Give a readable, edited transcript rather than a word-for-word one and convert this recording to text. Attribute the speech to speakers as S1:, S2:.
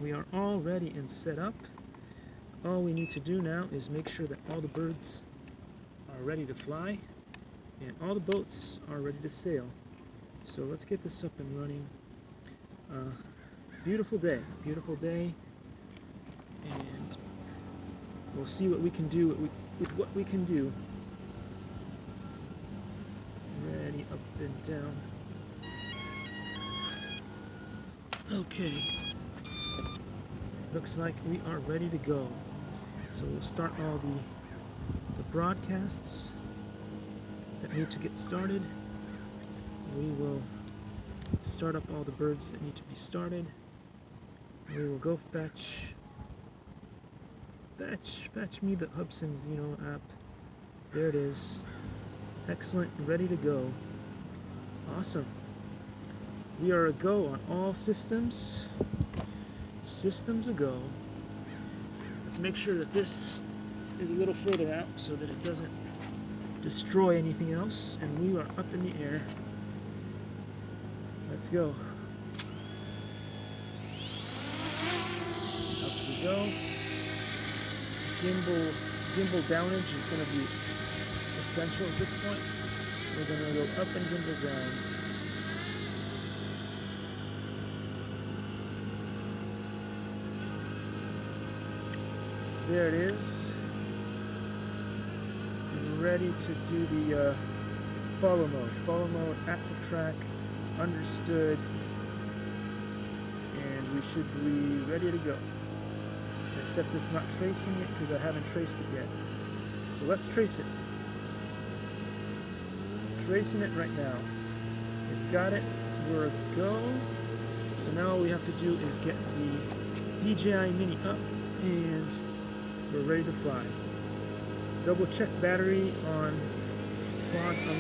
S1: we are all ready and set up. All we need to do now is make sure that all the birds are ready to fly and all the boats are ready to sail. So let's get this up and running. Beautiful day, and we'll see what we can do with what we can do. Ready, up and down. Okay, looks like we are ready to go. So we'll start all the broadcasts that need to get started. We will start up all the birds that need to be started. We will go fetch me the Hubson's app. There it is. Excellent, ready to go. Awesome. We are a go on all systems. Systems a go. Let's make sure that this is a little further out so that it doesn't destroy anything else. And we are up in the air. Let's go. Up we go. Gimbal downage is going to be essential at this point. We're going to go up and gimbal down. There it is. Ready to do the follow mode. Follow mode, active track, understood, and we should be ready to go. Except it's not tracing it because I haven't traced it yet. So let's trace it. Tracing it right now. It's got it. We're a go. So now all we have to do is get the DJI Mini up and we're ready to fly. Double check battery on quad unlock.